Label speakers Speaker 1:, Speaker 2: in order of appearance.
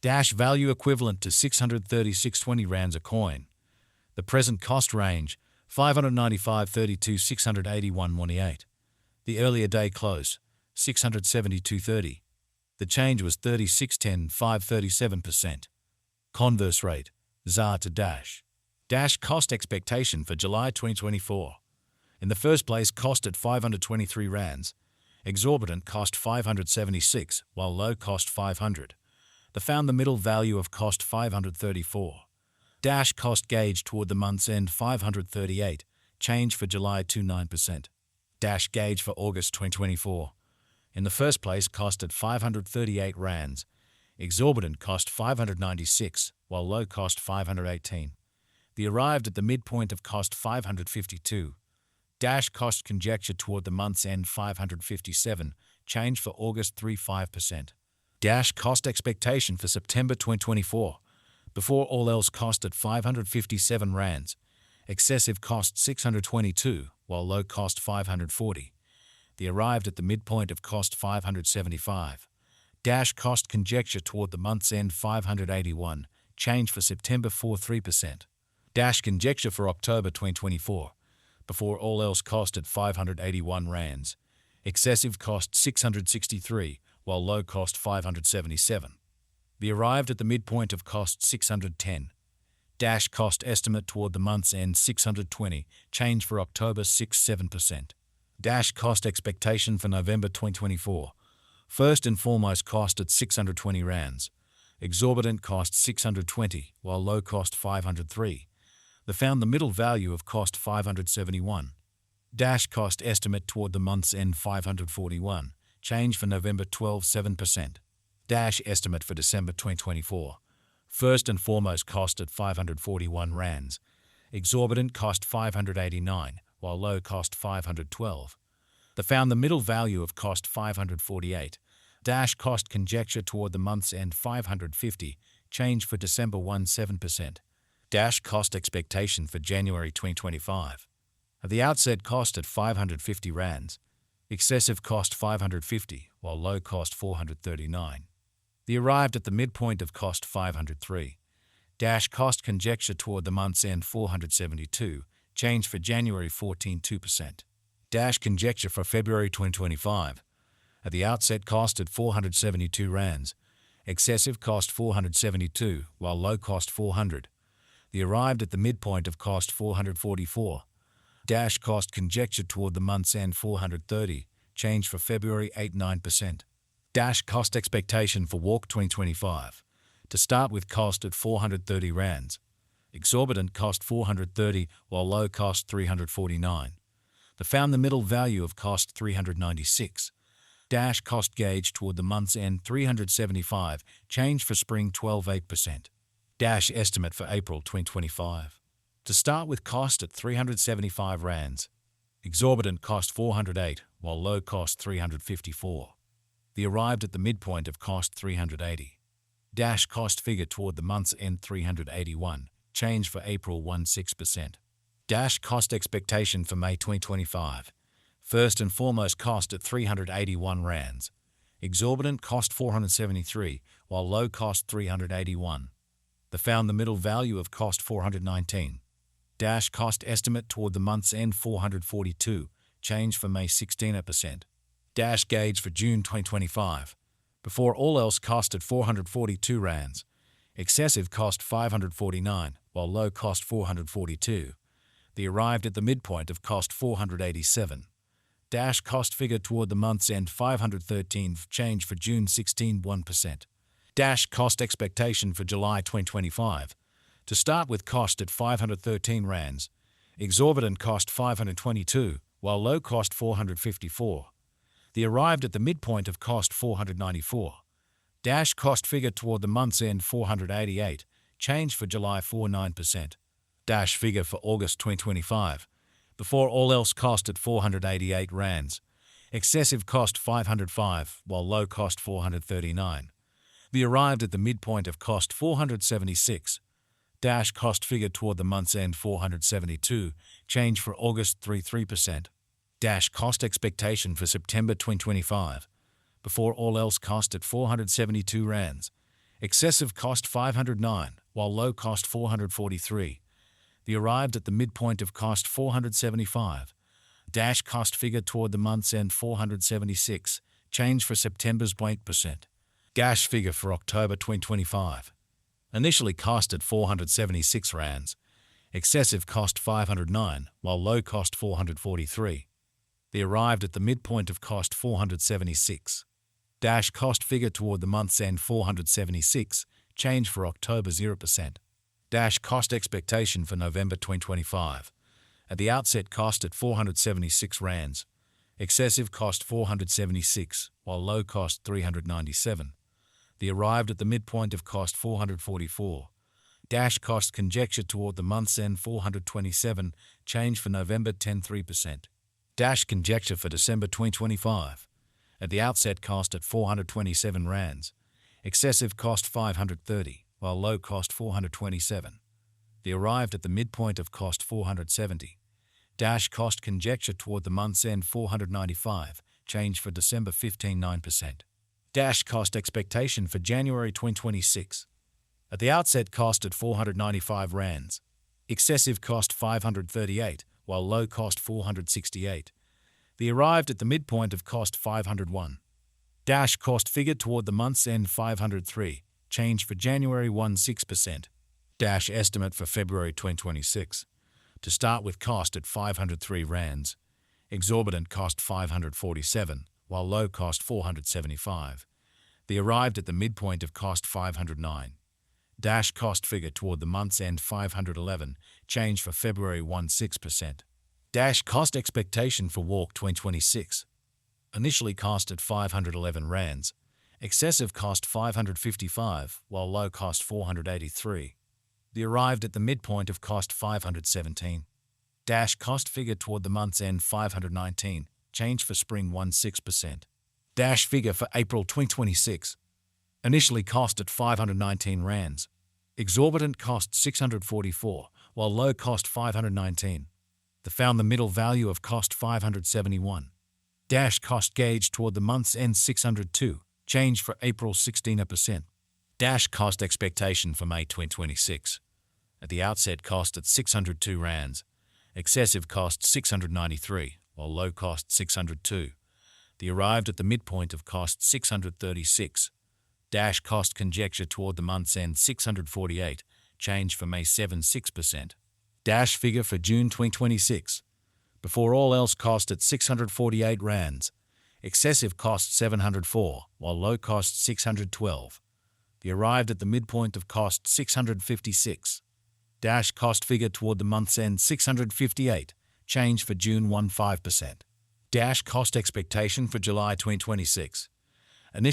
Speaker 1: Dash value equivalent to 636.20 rands a coin. The present cost range 595.32 681.28. The earlier day close 672.30. The change was 36.10 5.37%. Converse rate ZAR to Dash. Dash cost expectation for July 2024. In the first place, cost at 523 rands. Exorbitant cost 576, while low cost 500. They found the middle value of cost 534. Dash cost gauge toward the month's end 538, change for July 29%. Dash gauge for August 2024. In the first place, cost at 538 rands. Exorbitant cost 596, while low cost 518. They arrived at the midpoint of cost 552. Dash cost conjecture toward the month's end 557, change for August 35%. Dash cost expectation for September 2024. Before all else, cost at 557 rands. Excessive cost 622, while low cost 540. They arrived at the midpoint of cost 575. Dash cost conjecture toward the month's end 581, change for September 43%. Dash conjecture for October 2024. Before all else, cost at 581 rands. Excessive cost 663, while low cost 577. They arrived at the midpoint of cost 610. Dash cost estimate toward the month's end 620, change for October 6.7%. Dash cost expectation for November 2024. First and foremost, cost at 620 rands. Exorbitant cost 620, while low cost 503. They found the middle value of cost 571. Dash cost estimate toward the month's end 541, change for November 12.7%. Dash estimate for December 2024. First and foremost, cost at 541 rands. Exorbitant cost 589, while low cost 512. They found the middle value of cost 548. Dash cost conjecture toward the month's end 550, change for December 17%. Dash cost expectation for January 2025. At the outset, cost at 550 rands. Excessive cost 550, while low cost 439. They arrived at the midpoint of cost 503. Dash cost conjecture toward the month's end 472, change for January 14.2%. Dash conjecture for February 2025. At the outset, cost at 472 rands. Excessive cost 472, while low cost 400. They arrived at the midpoint of cost 444. Dash cost conjecture toward the month's end 430, change for February 8.9%. Dash cost expectation for Walk 2025. To start with, cost at 430 rands. Exorbitant cost 430, while low cost 349. They found the middle value of cost 396. Dash cost gauge toward the month's end 375, change for spring 12.8%. Dash estimate for April 2025. To start with, cost at 375 rands. Exorbitant cost 408, while low cost 354. They arrived at the midpoint of cost 380. Dash cost figure toward the month's end 381, change for April 16%. Dash cost expectation for May 2025. First and foremost, cost at 381 rands. Exorbitant cost 473, while low cost 381. They found the middle value of cost 419. Dash cost estimate toward the month's end 442, change for May 16%. Dash gauge for June 2025. Before all else, cost at 442 rands. Excessive cost 549, while low cost 442. They arrived at the midpoint of cost 487. Dash cost figure toward the month's end 513, change for June 16.1%. Dash cost expectation for July 2025. To start with, cost at 513 rands. Exorbitant cost 522, while low cost 454. They arrived at the midpoint of cost 494. Dash cost figure toward the month's end 488, change for July 49%. Dash figure for August 2025. Before all else, cost at 488 rands. Excessive cost 505, while low cost 439. They arrived at the midpoint of cost 476. Dash cost figure toward the month's end 472, change for August 33%. Dash cost expectation for September 2025. Before all else, cost at 472 rands. Excessive cost 509, while low cost 443. The arrived at the midpoint of cost 475. Dash cost figure toward the month's end 476. Change for September's 8%. Dash figure for October 2025. Initially cost at 476 rands. Excessive cost 509, while low cost 443. They arrived at the midpoint of cost 476. Dash cost figure toward the month's end 476, change for October 0%. Dash cost expectation for November 2025. At the outset cost at 476 rands. Excessive cost 476, while low cost 397. They arrived at the midpoint of cost 444. Dash cost conjecture toward the month's end 427, change for November 10.3%. Dash conjecture for December 2025. At the outset cost at 427 rands. Excessive cost 530, while low cost 427. They arrived at the midpoint of cost 470. Dash cost conjecture toward the month's end 495, change for December 15.9%. Dash cost expectation for January 2026. At the outset cost at 495 rands. Excessive cost 538, while low cost 468. They arrived at the midpoint of cost 501. Dash cost figure toward the month's end 503, change for January 16%. Dash estimate for February 2026. To start with cost at 503 rands. Exorbitant cost 547, while low cost 475. They arrived at the midpoint of cost 509. Dash cost figure toward the month's end 511, change for February 16%. Dash cost expectation for Walk 2026. Initially cost at 511 rands. Excessive cost 555, while low cost 483. They arrived at the midpoint of cost 517. Dash cost figure toward the month's end 519, change for spring 16%. Dash figure for April 2026. Initially cost at 519 rands. Exorbitant cost 644, while low cost 519. They found the middle value of cost 571. Dash cost gauge toward the month's end 602, change for April 16%. Dash cost expectation for May 2026. At the outset cost at 602 rands. Excessive cost 693, while low cost 602. They arrived at the midpoint of cost 636. Dash cost conjecture toward the month's end 648, change for May 6%. Dash figure for June 2026. Before all else cost at 648 rands. Excessive cost 704, while low cost 612. They arrived at the midpoint of cost 656. Dash cost figure toward the month's end 658, change for June 15%. Dash cost expectation for July 2026. Initial